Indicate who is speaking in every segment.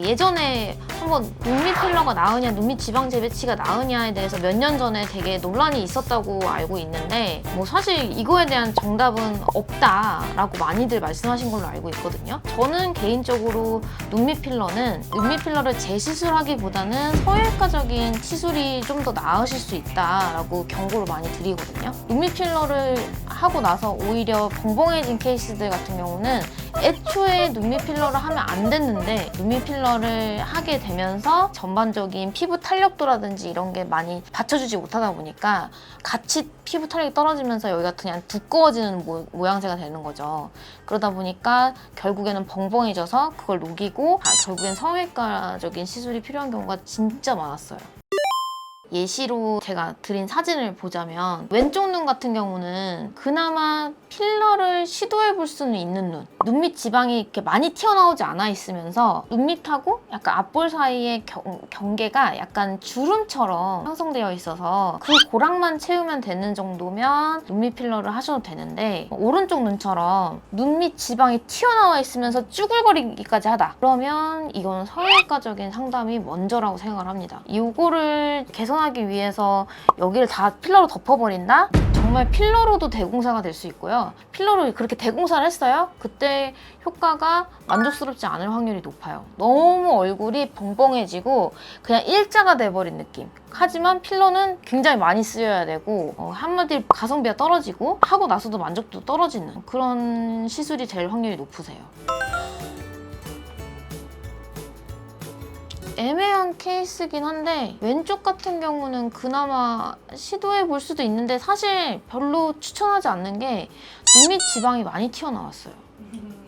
Speaker 1: 예전에 한번 눈밑 필러가 나으냐 눈밑 지방 재배치가 나으냐에 대해서 몇 년 전에 되게 논란이 있었다고 알고 있는데 뭐 사실 이거에 대한 정답은 없다라고 많이들 말씀하신 걸로 알고 있거든요. 저는 개인적으로 눈밑 필러를 재시술하기보다는 성형외과적인 시술이 좀 더 나으실 수 있다라고 경고를 많이 드리거든요. 눈밑 필러를 하고 나서 오히려 벙벙해진 케이스들 같은 경우는 애초에 눈밑 필러를 하면 안 됐는데 눈밑 필러를 하게 되면서 전반적인 피부 탄력도라든지 이런 게 많이 받쳐주지 못하다 보니까 같이 피부 탄력이 떨어지면서 여기가 그냥 두꺼워지는 모양새가 되는 거죠. 그러다 보니까 결국에는 벙벙해져서 그걸 녹이고 결국엔 성형외과적인 시술이 필요한 경우가 진짜 많았어요. 예시로 제가 드린 사진을 보자면 왼쪽 눈 같은 경우는 그나마 필러를 시도해 볼 수는 있는 눈. 눈밑 지방이 이렇게 많이 튀어나오지 않아 있으면서 눈밑하고 약간 앞볼 사이의 경계가 약간 주름처럼 형성되어 있어서 그 고랑만 채우면 되는 정도면 눈밑 필러를 하셔도 되는데 오른쪽 눈처럼 눈밑 지방이 튀어나와 있으면서 쭈글거리기까지 하다. 그러면 이건 성형외과적인 상담이 먼저라고 생각을 합니다. 이거를 개선하기 위해서 여기를 다 필러로 덮어버린다? 정말 필러로도 대공사가 될 수 있고요. 필러로 그렇게 대공사를 했어요? 그때 효과가 만족스럽지 않을 확률이 높아요. 너무 얼굴이 벙벙해지고 그냥 일자가 돼버린 느낌. 하지만 필러는 굉장히 많이 쓰여야 되고 한마디로 가성비가 떨어지고 하고 나서도 만족도 떨어지는 그런 시술이 될 확률이 높으세요. 애매한 케이스긴 한데 왼쪽 같은 경우는 그나마 시도해 볼 수도 있는데 사실 별로 추천하지 않는 게 눈밑 지방이 많이 튀어나왔어요.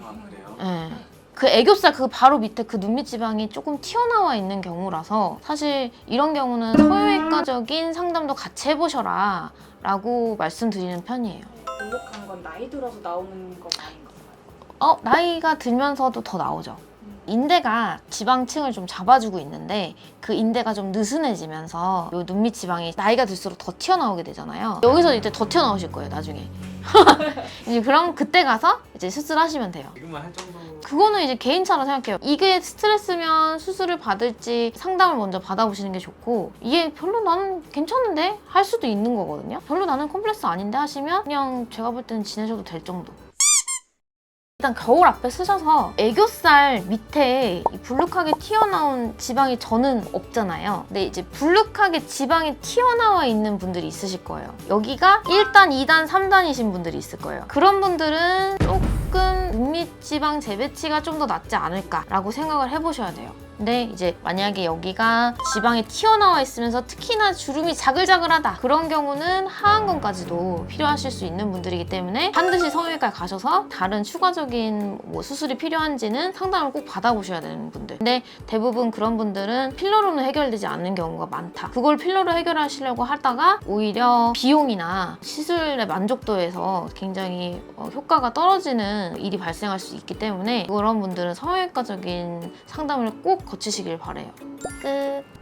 Speaker 2: 아, 그래요?
Speaker 1: 네. 그 애교살 그 바로 밑에 그 눈밑 지방이 조금 튀어나와 있는 경우라서 사실 이런 경우는 성형외과적인 상담도 같이 해보셔라 라고 말씀드리는 편이에요.
Speaker 3: 볼록한 건 나이 들어서 나오는 거 아닌가요?
Speaker 1: 나이가 들면서도 더 나오죠. 인대가 지방층을 좀 잡아주고 있는데 그 인대가 좀 느슨해지면서 요 눈밑 지방이 나이가 들수록 더 튀어나오게 되잖아요. 여기서 이제 더 튀어나오실 거예요, 나중에. 이제 그럼 그때 가서 이제 수술하시면 돼요.
Speaker 2: 지금은 할 정도.
Speaker 1: 그거는 이제 개인차라 생각해요. 이게 스트레스면 수술을 받을지 상담을 먼저 받아보시는 게 좋고 이게 별로 나는 괜찮은데? 할 수도 있는 거거든요. 별로 나는 컴플렉스 아닌데 하시면 그냥 제가 볼 때는 지내셔도 될 정도. 일단 거울 앞에 쓰셔서 애교살 밑에 이 불룩하게 튀어나온 지방이 저는 없잖아요. 근데 이제 불룩하게 지방이 튀어나와 있는 분들이 있으실 거예요. 여기가 1단, 2단, 3단이신 분들이 있을 거예요. 그런 분들은 조금 눈밑 지방 재배치가 좀 더 낫지 않을까라고 생각을 해보셔야 돼요. 근데 이제 만약에 여기가 지방이 튀어나와 있으면서 특히나 주름이 자글자글하다 그런 경우는 하안검까지도 필요하실 수 있는 분들이기 때문에 반드시 성형외과에 가셔서 다른 추가적인 수술이 필요한지는 상담을 꼭 받아보셔야 되는 분들. 근데 대부분 그런 분들은 필러로는 해결되지 않는 경우가 많다. 그걸 필러로 해결하시려고 하다가 오히려 비용이나 시술의 만족도에서 굉장히 효과가 떨어지는 일이 발생할 수 있기 때문에 그런 분들은 성형외과적인 상담을 꼭 거치시길 바래요. 끝.